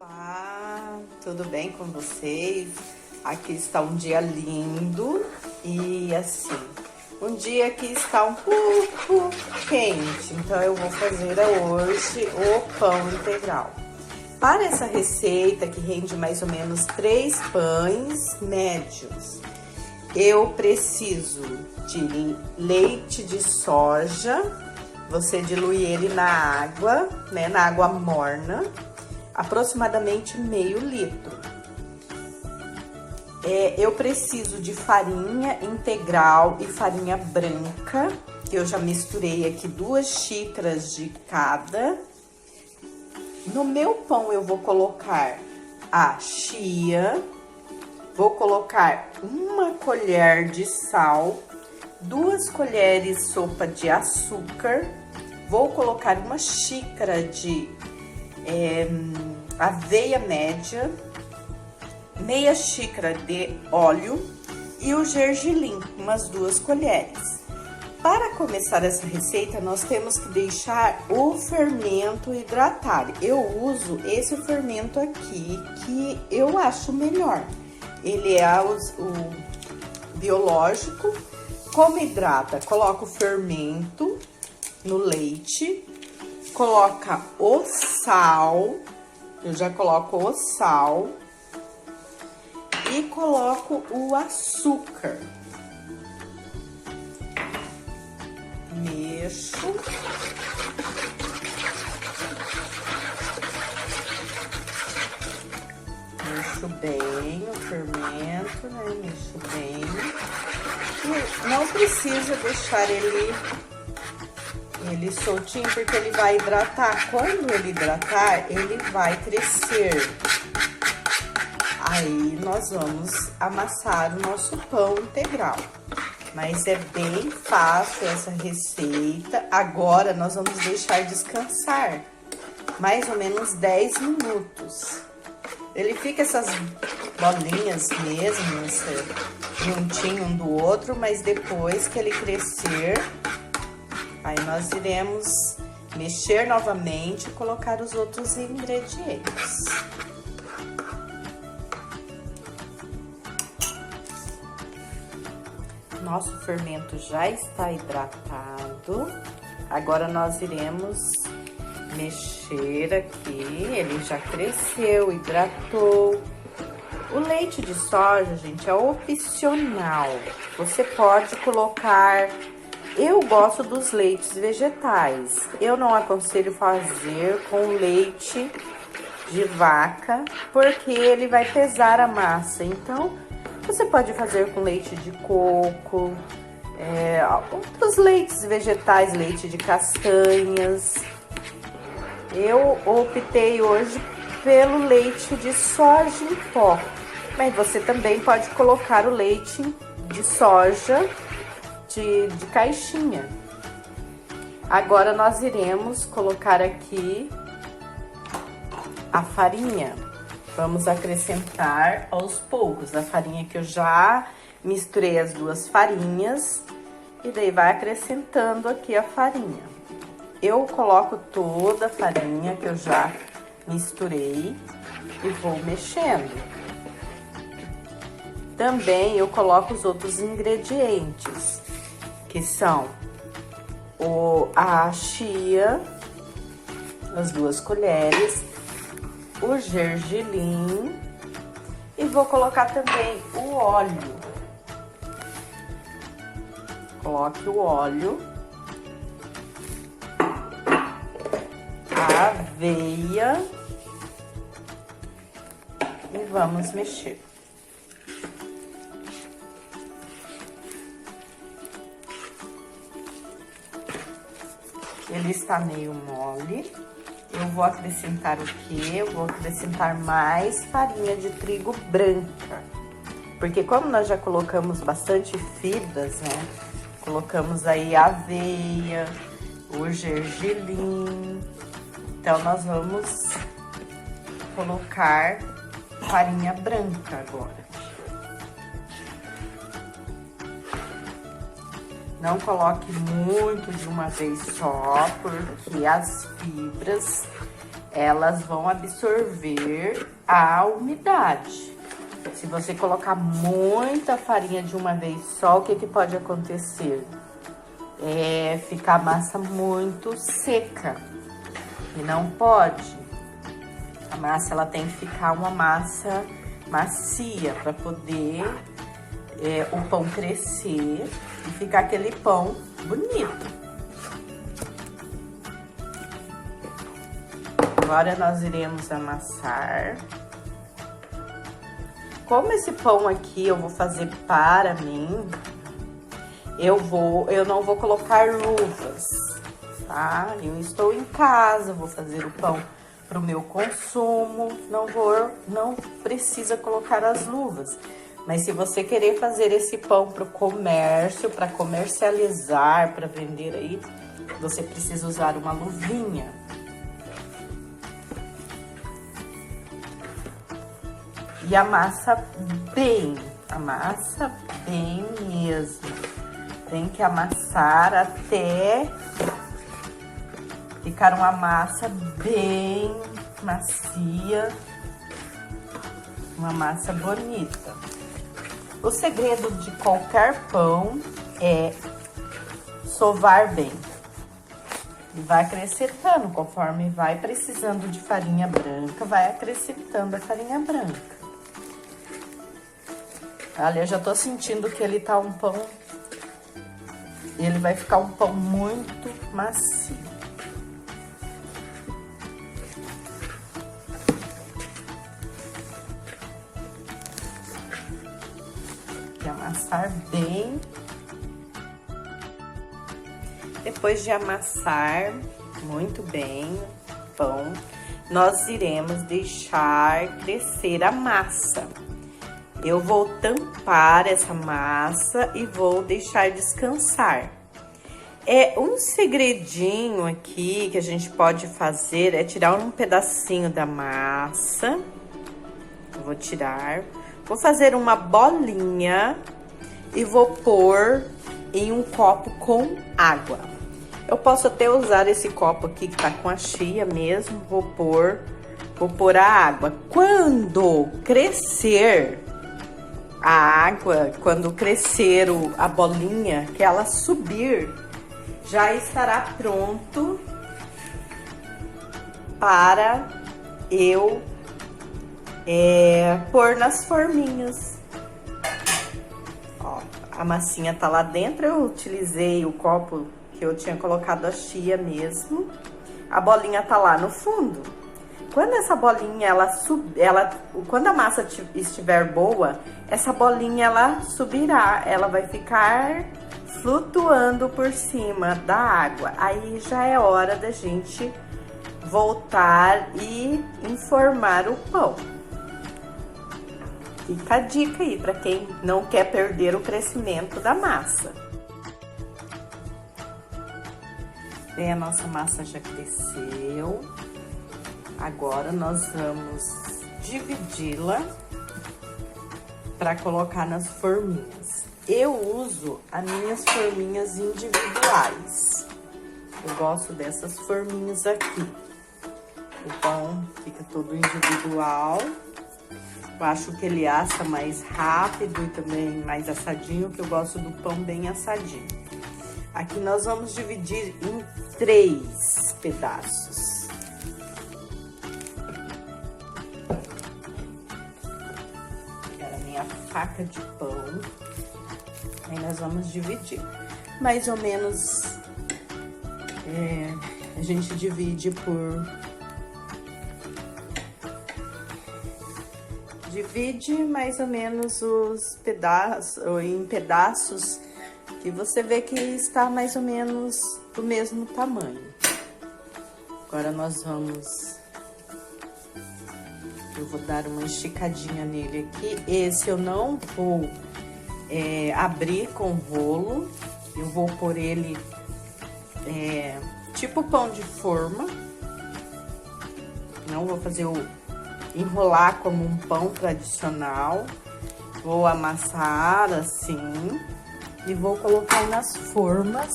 Olá, tudo bem com vocês? Aqui está um dia lindo e assim, um dia que está um pouco quente, então eu vou fazer hoje o pão integral. Para essa receita que rende mais ou menos 3 pães médios, eu preciso de leite de soja, você dilui ele na água, né, na água morna, aproximadamente meio litro. Eu preciso de farinha integral e farinha branca, que eu já misturei aqui 2 xícaras de cada. No meu pão eu vou colocar a chia, vou colocar 1 colher de sal, 2 colheres sopa de açúcar, vou colocar 1 xícara de aveia média, meia xícara de óleo e o gergelim, umas 2 colheres. Para começar essa receita, nós temos que deixar o fermento hidratar. Eu uso esse fermento aqui, que eu acho melhor. Ele é o biológico. Como hidrata? Coloca o fermento no leite, coloca o sal, eu já coloco o sal e coloco o açúcar. Mexo. Mexo bem o fermento, né? Mexo bem. E não precisa deixar ele soltinho, porque ele vai hidratar. Quando ele hidratar, ele vai crescer. Aí, nós vamos amassar o nosso pão integral. Mas é bem fácil essa receita. Agora, nós vamos deixar descansar mais ou menos 10 minutos. Ele fica essas bolinhas mesmo, juntinho um do outro, mas depois que ele crescer, aí nós iremos mexer novamente e colocar os outros ingredientes. Nosso fermento já está hidratado. Agora nós iremos mexer aqui. Ele já cresceu, hidratou. O leite de soja, gente, é opcional. Você pode colocar. Eu gosto dos leites vegetais. Eu não aconselho fazer com leite de vaca, porque ele vai pesar a massa. Então, você pode fazer com leite de coco, outros leites vegetais, leite de castanhas. Eu optei hoje pelo leite de soja em pó, mas você também pode colocar o leite de soja de caixinha. Agora nós iremos colocar aqui a farinha. Vamos acrescentar aos poucos a farinha, que eu já misturei as 2 farinhas, e daí vai acrescentando aqui a farinha. Eu coloco toda a farinha que eu já misturei e vou mexendo. Também eu coloco os outros ingredientes, que são a chia, as 2 colheres, o gergelim, e vou colocar também o óleo. Coloque o óleo, a aveia e vamos mexer. Ele está meio mole. Eu vou acrescentar o quê? Eu vou acrescentar mais farinha de trigo branca. Porque como nós já colocamos bastante fibras, né? Colocamos aí a aveia, o gergelim. Então, nós vamos colocar farinha branca agora. Não coloque muito de uma vez só, porque as fibras elas vão absorver a umidade. Se você colocar muita farinha de uma vez só, o que pode acontecer? Ficar a massa muito seca. E não pode. A massa, ela tem que ficar uma massa macia para poder o pão crescer e ficar aquele pão bonito. Agora nós iremos amassar. Como esse pão aqui eu vou fazer para mim, eu não vou colocar luvas, tá? Eu estou em casa, vou fazer o pão para o meu consumo, não precisa colocar as luvas. Mas se você querer fazer esse pão para o comércio, para comercializar, para vender aí, você precisa usar uma luvinha. E amassa bem mesmo. Tem que amassar até ficar uma massa bem macia, uma massa bonita. O segredo de qualquer pão é sovar bem. E vai acrescentando, conforme vai precisando de farinha branca, vai acrescentando a farinha branca. Olha, eu já tô sentindo que ele tá um pão... Ele vai ficar um pão muito macio. Tem que amassar bem. Depois de amassar muito bem o pão, nós iremos deixar crescer a massa. Eu vou tampar essa massa e vou deixar descansar. Um segredinho aqui que a gente pode fazer é tirar um pedacinho da massa. Eu vou tirar. Vou fazer uma bolinha e vou pôr em um copo com água. Eu posso até usar esse copo aqui que tá com a chia mesmo. Vou pôr a água. Quando crescer a água, quando crescer a bolinha, que ela subir, já estará pronto para eu pôr nas forminhas. Ó, a massinha tá lá dentro, eu utilizei o copo que eu tinha colocado a chia mesmo. A bolinha tá lá no fundo. Quando essa bolinha, quando a massa estiver boa, essa bolinha, ela subirá, ela vai ficar flutuando por cima da água. Aí já é hora da gente voltar e informar o pão. Fica a dica aí para quem não quer perder o crescimento da massa. Bem, a nossa massa já cresceu. Agora nós vamos dividi-la para colocar nas forminhas. Eu uso as minhas forminhas individuais. Eu gosto dessas forminhas aqui. Então, fica todo individual. Eu acho que ele assa mais rápido e também mais assadinho, que eu gosto do pão bem assadinho. Aqui nós vamos dividir em 3 pedaços. Faca de pão, aí nós vamos dividir, mais ou menos, a gente divide mais ou menos os pedaços, em pedaços, que você vê que está mais ou menos do mesmo tamanho. Agora nós eu vou dar uma esticadinha nele aqui. Esse eu não vou abrir com rolo. Eu vou pôr ele tipo pão de forma. Não vou fazer enrolar como um pão tradicional. Vou amassar assim e vou colocar nas formas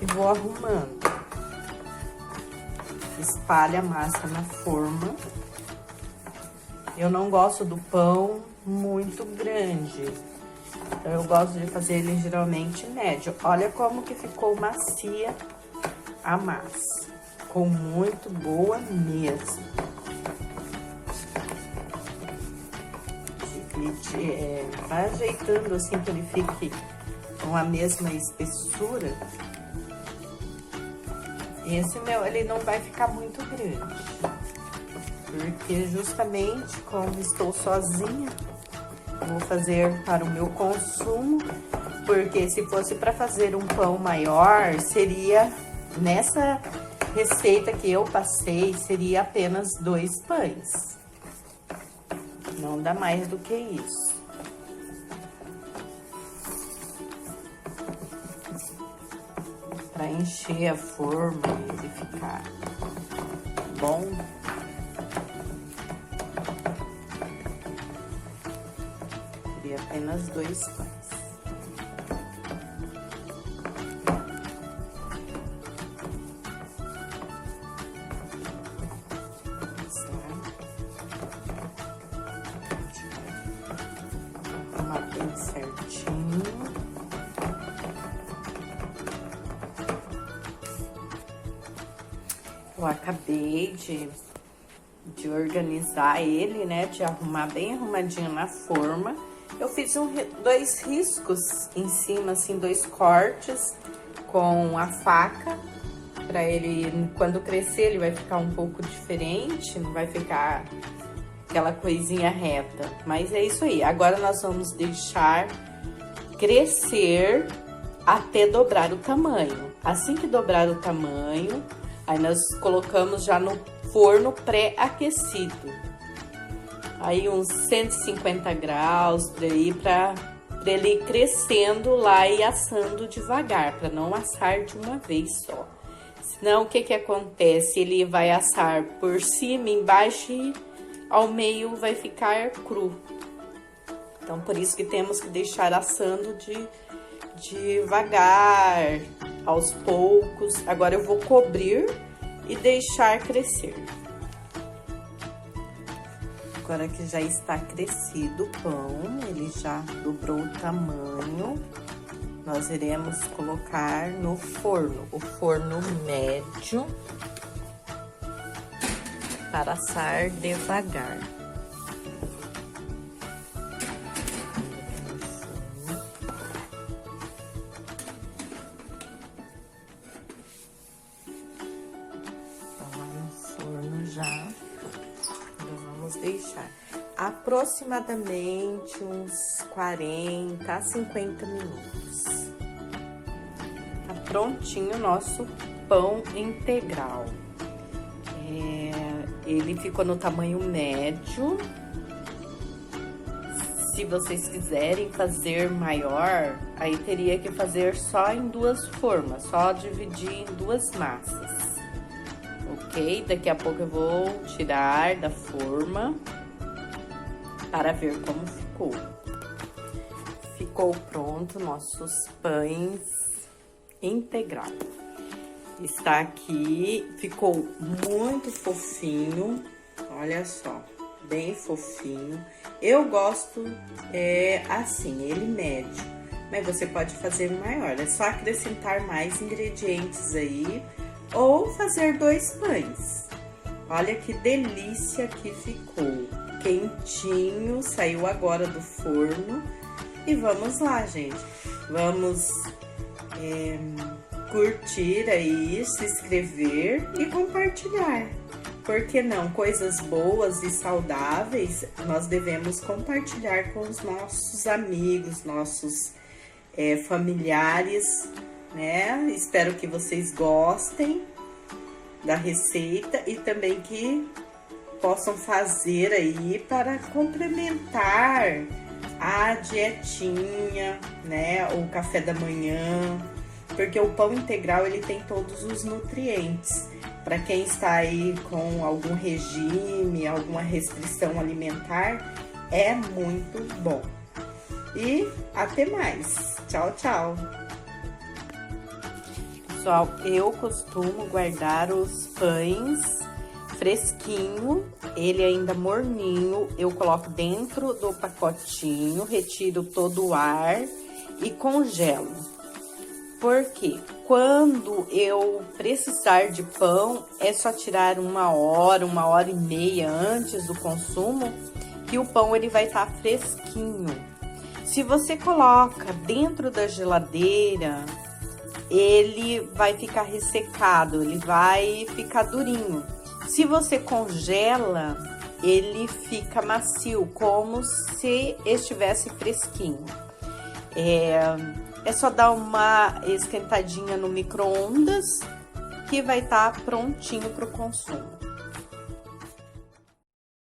e vou arrumando. espalha a massa na forma. Eu não gosto do pão muito grande, então eu gosto de fazer ele geralmente médio. Olha como que ficou macia a massa, ficou muito boa mesmo. Vai ajeitando assim que ele fique com a mesma espessura. Esse meu, ele não vai ficar muito grande, porque justamente como estou sozinha, vou fazer para o meu consumo, porque se fosse para fazer um pão maior, seria, nessa receita que eu passei, seria apenas 2 pães. Não dá mais do que isso. Para encher a forma e ele ficar bom. Seria apenas 2 pães. Arrumar bem certinho. Eu acabei de organizar ele, né? De arrumar bem arrumadinho na forma. Eu fiz 2 riscos em cima, assim, 2 cortes com a faca. Pra ele, quando crescer, ele vai ficar um pouco diferente, não vai ficar aquela coisinha reta. Mas é isso aí. Agora nós vamos deixar crescer até dobrar o tamanho. Assim que dobrar o tamanho, aí nós colocamos já no forno pré-aquecido. Aí uns 150 graus por aí, pra ele ir crescendo lá e assando devagar, para não assar de uma vez só. Senão, o que que acontece? Ele vai assar por cima, embaixo e ao meio vai ficar cru. Então, por isso que temos que deixar assando devagar, aos poucos. Agora eu vou cobrir e deixar crescer. Agora que já está crescido o pão, ele já dobrou o tamanho, nós iremos colocar no forno, o forno médio, para assar devagar. Já, então vamos deixar aproximadamente uns 40 a 50 minutos. Tá prontinho o nosso pão integral. Ele ficou no tamanho médio. Se vocês quiserem fazer maior, aí teria que fazer só em 2 formas, só dividir em 2 massas. Ok? Daqui a pouco eu vou tirar da forma para ver como ficou. Ficou pronto nossos pães integral. Está aqui, ficou muito fofinho, olha só, bem fofinho. Eu gosto assim, ele médio, mas você pode fazer maior, é só acrescentar mais ingredientes aí, ou fazer 2 pães. Olha que delícia que ficou, quentinho, saiu agora do forno. E vamos lá, gente, vamos curtir aí, se inscrever e compartilhar. Por que não? Coisas boas e saudáveis nós devemos compartilhar com os nossos amigos, nossos familiares, né? Espero que vocês gostem da receita e também que possam fazer aí para complementar a dietinha, né? O café da manhã, porque o pão integral ele tem todos os nutrientes. Para quem está aí com algum regime, alguma restrição alimentar, é muito bom. E até mais. Tchau, tchau. Pessoal, eu costumo guardar os pães fresquinho, ele ainda morninho, eu coloco dentro do pacotinho, retiro todo o ar e congelo. Porque quando eu precisar de pão, é só tirar 1 hora e meia antes do consumo, que o pão ele vai estar fresquinho. Se você coloca dentro da geladeira, ele vai ficar ressecado, ele vai ficar durinho. Se você congela, ele fica macio, como se estivesse fresquinho. É só dar uma esquentadinha no micro-ondas que vai estar prontinho para o consumo.